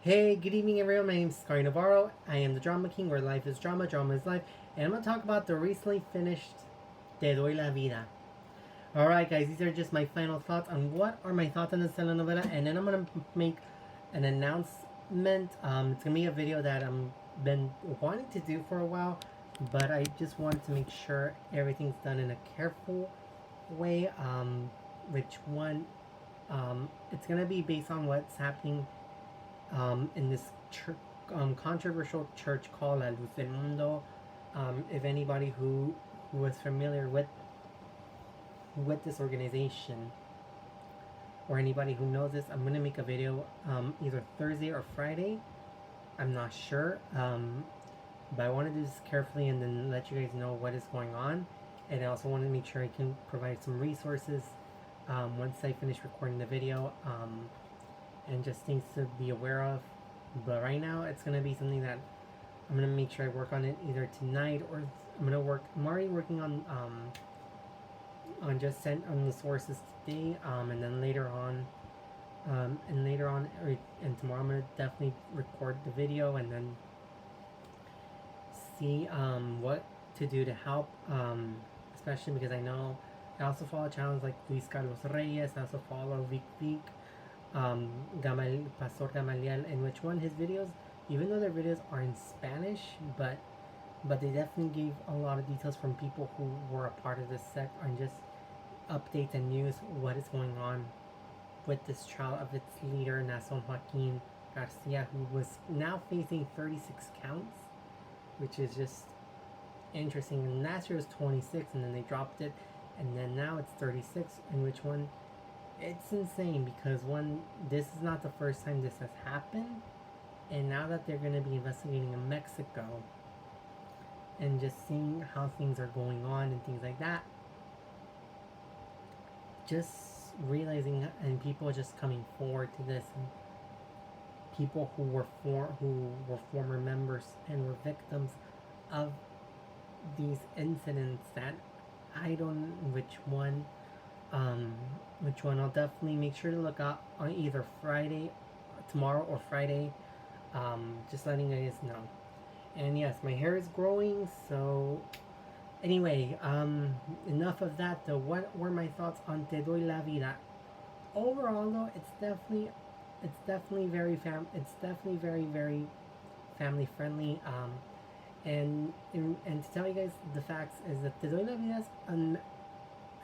Hey, good evening everyone. My name is Scary Navarro. I am the Drama King, where life is drama, drama is life, and I'm going to talk about the recently finished Te Doy La Vida. Alright guys, these are just my final thoughts on what are my thoughts on this telenovela, and then I'm going to make an announcement. It's going to be a video that I've been wanting to do for a while, but I just wanted to make sure everything's done in a careful way. Which one, it's going to be based on what's happening in this controversial church called La Luz del Mundo. If anybody who is familiar with this organization, or anybody who knows this, I'm gonna make a video either Thursday or Friday. I'm not sure, but I want to do this carefully and then let you guys know what is going on. And I also want to make sure I can provide some resources once I finish recording the video. And just things to be aware of. But right now, it's gonna be something that I'm gonna make sure I work on it either tonight, or I'm already working on just sent on the sources today, and then later on, and tomorrow I'm gonna definitely record the video and then see what to do to help, especially because I know I also follow channels like Luis Carlos Reyes. I also follow Vic Vic, Pastor Gamaliel, in which one his videos, even though their videos are in Spanish, but they definitely gave a lot of details from people who were a part of this sect, and just updates and news what is going on with this trial of its leader Nason Joaquin Garcia, who was now facing 36 counts, which is just interesting. And last year was 26, and then they dropped it, and then now it's 36, in which one, it's insane because this is not the first time this has happened, and now that they're going to be investigating in Mexico and just seeing how things are going on and things like that, just realizing, and people just coming forward to this, and people who were former members and were victims of these incidents, that I don't know which one I'll definitely make sure to look up on either tomorrow or Friday. Just letting you guys know. And yes, my hair is growing, so anyway, enough of that though. What were my thoughts on Te Doy La Vida? Overall though, it's definitely very very family friendly. And to tell you guys the facts is that Te Doy La Vida is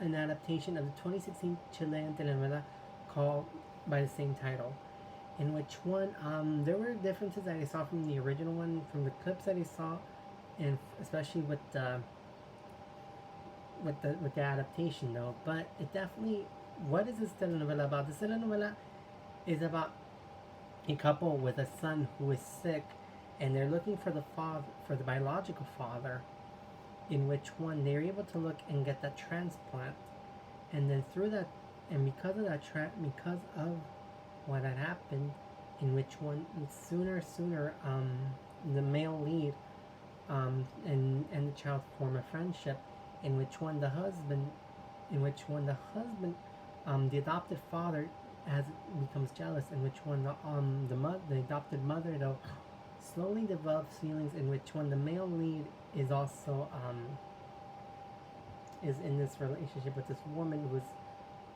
an adaptation of the 2016 Chilean telenovela called by the same title, in which one there were differences that I saw from the original one, from the clips that I saw, and especially with the adaptation though. But it definitely, what is this telenovela about? This telenovela is about a couple with a son who is sick, and they're looking for the biological father, in which one they're able to look and get that transplant, and then through that, and because of that because of what had happened, in which one sooner the male lead and the child form a friendship, in which one the husband the adopted father becomes jealous, in which one the adopted mother though slowly develops feelings, in which one the male lead is also is in this relationship with this woman who is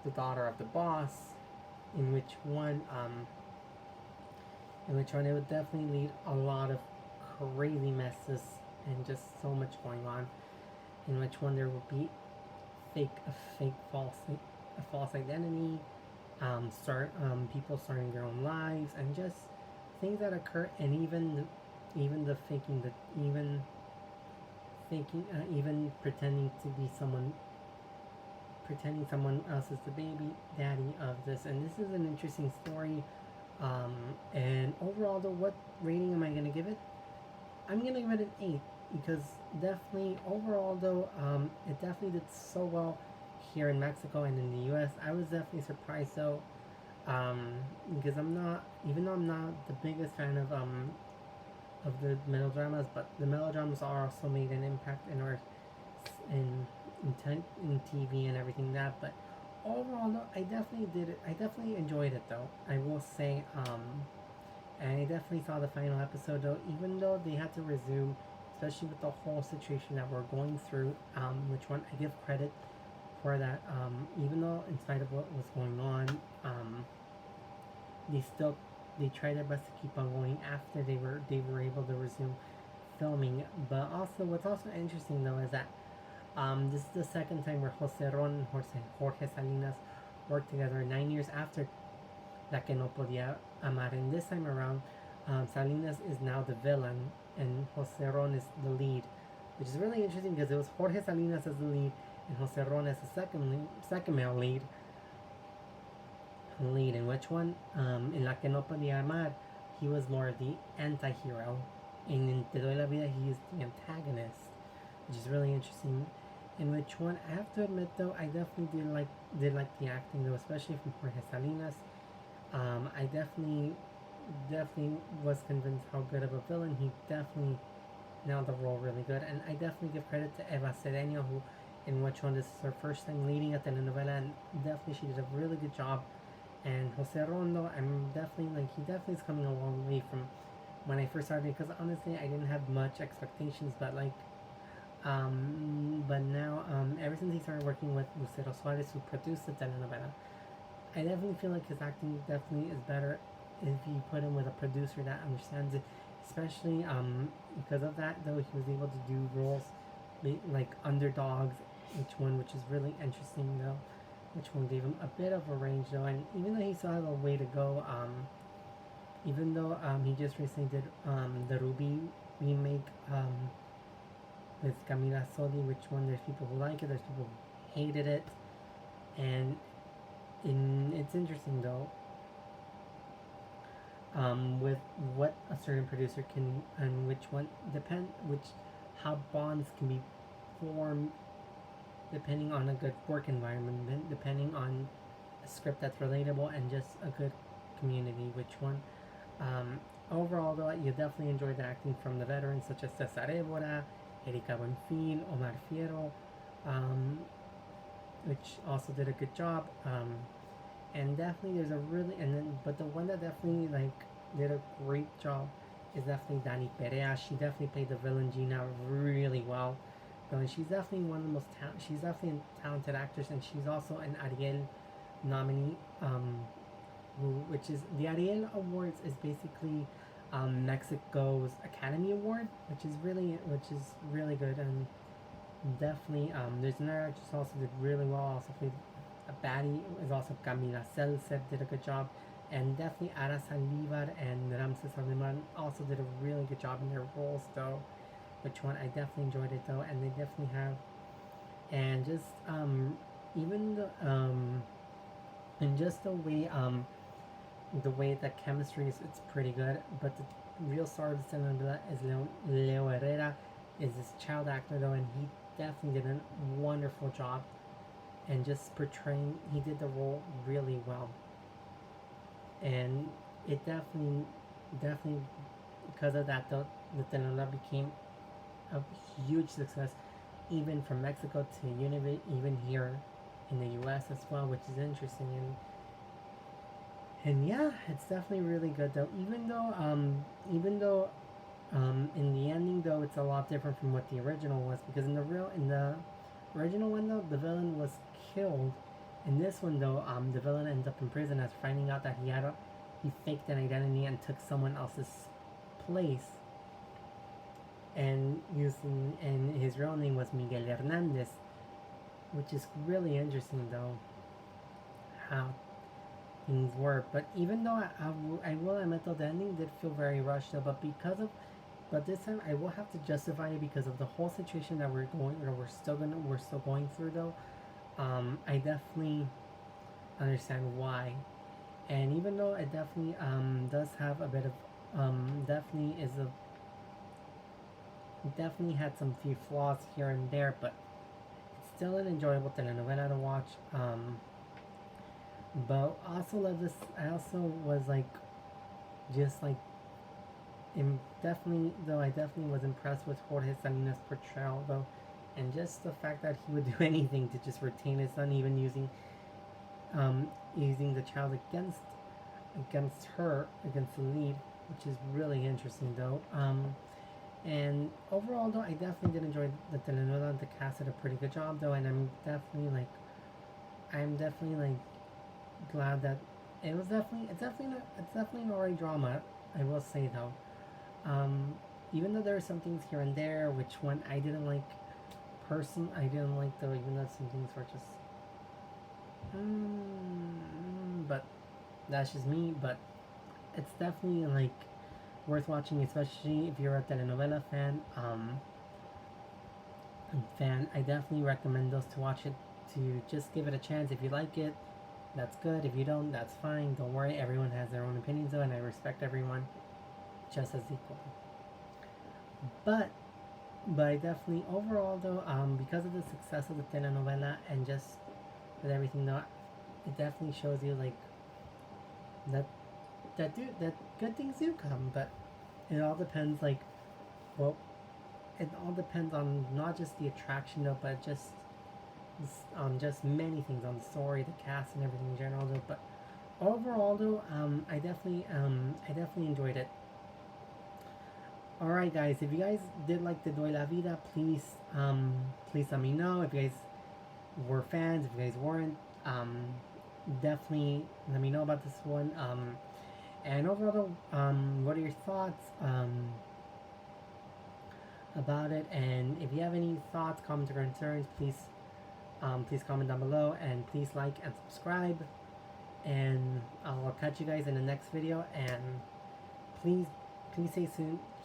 the daughter of the boss, in which one it would definitely lead a lot of crazy messes and just so much going on, in which one there will be a false identity, people starting their own lives, and just things that occur, and even pretending to be pretending someone else is the baby daddy of this. And this is an interesting story. And overall though, what rating am I gonna give it? I'm gonna give it an 8, because definitely overall though, it definitely did so well here in Mexico and in the US. I was definitely surprised though, because even though I'm not the biggest fan of the melodramas, but the melodramas are also made an impact in TV and everything that. But overall, though, I definitely enjoyed it though. I will say, And I definitely saw the final episode though, even though they had to resume, especially with the whole situation that we're going through. Which one I give credit for that. Even though in spite of what was going on, they still they tried their best to keep on going after they were able to resume filming. But also, what's also interesting though is that this is the second time where Jose Ron and Jorge Salinas worked together 9 years after La Que No Podía Amar. And this time around, Salinas is now the villain and Jose Ron is the lead, which is really interesting because it was Jorge Salinas as the lead and Jose Ron as the second male lead. In which one? In La Que No Podía Amar, he was more the anti-hero. And in Te Doy La Vida, he is the antagonist, which is really interesting. In which one, I have to admit though, I definitely did like the acting though, especially from Jorge Salinas. I definitely was convinced how good of a villain he definitely nailed the role really good, and I definitely give credit to Eva Sereno, who in which one this is her first time leading a telenovela, and definitely she did a really good job. And Jose Rondo, I'm definitely he definitely is coming a long way from when I first started, because honestly I didn't have much expectations, but now ever since he started working with Lucero Suarez, who produced the telenovela, I definitely feel like his acting definitely is better if you put him with a producer that understands it. Especially because of that, though, he was able to do roles like underdogs, which is really interesting, though. Which one gave him a bit of a range, though, and even though he still has a way to go, even though he just recently did the Ruby remake with Camila Sodi, which one there's people who like it, there's people who hated it, and it's interesting though, with what a certain producer can and which how bonds can be formed depending on a good work environment, depending on a script that's relatable and just a good community. Which one? Overall, though, you definitely enjoyed the acting from the veterans such as Cesar Évora, Erika Buenfil, Omar Fierro, which also did a good job. And definitely there's a really but the one that definitely did a great job is definitely Dani Perea. She definitely played the villain Gina really well. And she's definitely one of the most she's definitely a talented actress, and she's also an Ariel nominee. Which is the Ariel Awards is basically Mexico's Academy Award, which is really good, and definitely there's another actress also did really well. Also played a baddie, is also Camila Seltzer, did a good job, and definitely Ara Salivar and Ramses Aliman also did a really good job in their roles though. Which one I definitely enjoyed it though, and they definitely have, and just even the and just the way that chemistry is, it's pretty good. But the real star of the telenovela is Leo Herrera, is this child actor though, and he definitely did a wonderful job, and just he did the role really well, and it definitely because of that though, the telenovela became a huge success, even from Mexico to even here in the U.S. as well, which is interesting. And yeah, it's definitely really good though. Even though in the ending though, it's a lot different from what the original was, because in the original one though, the villain was killed. In this one though, the villain ends up in prison after finding out that he faked an identity and took someone else's place, and his real name was Miguel Hernandez, which is really interesting though, how things were. But even though I will admit though, the ending did feel very rushed though, but this time I will have to justify it because of the whole situation that we're still going through though. I definitely understand why, and even though it definitely does have a bit of definitely had some few flaws here and there, but it's still an enjoyable telenovela to watch. But also love this. I also was just I definitely was impressed with Jorge Salinas' portrayal though, and just the fact that he would do anything to just retain his son, even using the child against the lead, which is really interesting though. And overall though, I definitely did enjoy the telenovela. The cast did a pretty good job though, and I'm definitely like glad that it's definitely an alright drama. I will say though, even though there are some things here and there which one I didn't like though, even though some things were just but that's just me. But it's definitely like worth watching, especially if you're a telenovela fan. I definitely recommend those to watch it, to just give it a chance. If you like it, that's good. If you don't, that's fine. Don't worry. Everyone has their own opinions though, and I respect everyone just as equal. But I definitely overall though, because of the success of the telenovela and just with everything though, it definitely shows you like that that good things do come. But it all depends like, well, it all depends on not just the attraction though, but just on just many things, on the story, the cast, and everything in general though. But overall though, I definitely enjoyed it. Alright guys, if you guys did like Te Doy La Vida, please let me know. If you guys were fans, if you guys weren't, definitely let me know about this one. And overall, what are your thoughts about it? And if you have any thoughts, comments, or concerns, please comment down below, and please like and subscribe. And I'll catch you guys in the next video. And please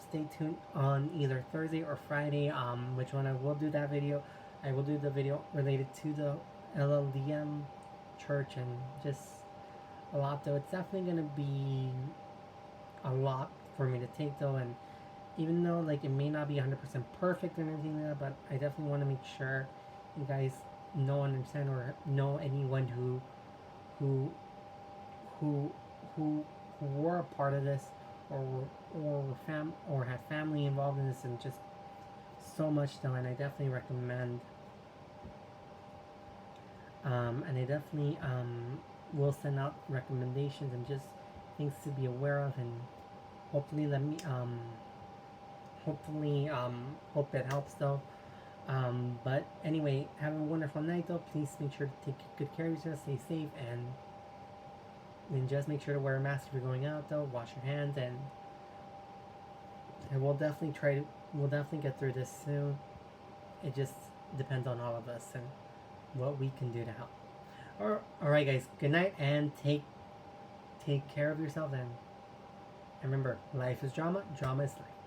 stay tuned on either Thursday or Friday. Which one I will do that video. I will do the video related to the LLDM church and just a lot though. It's definitely gonna be a lot for me to take though, and even though like it may not be 100% perfect and everything like that, but I definitely want to make sure you guys know and understand, or know anyone who who who were a part of this, or had family involved in this, and just so much though. And I definitely recommend, and I definitely will send out recommendations and just things to be aware of, and hopefully hope it helps though. But anyway, have a wonderful night though. Please make sure to take good care of yourself, stay safe, and just make sure to wear a mask if you're going out though. Wash your hands, and we'll definitely get through this soon. It just depends on all of us and what we can do to help. Alright guys, good night, and take care of yourself, and remember, life is drama, drama is life.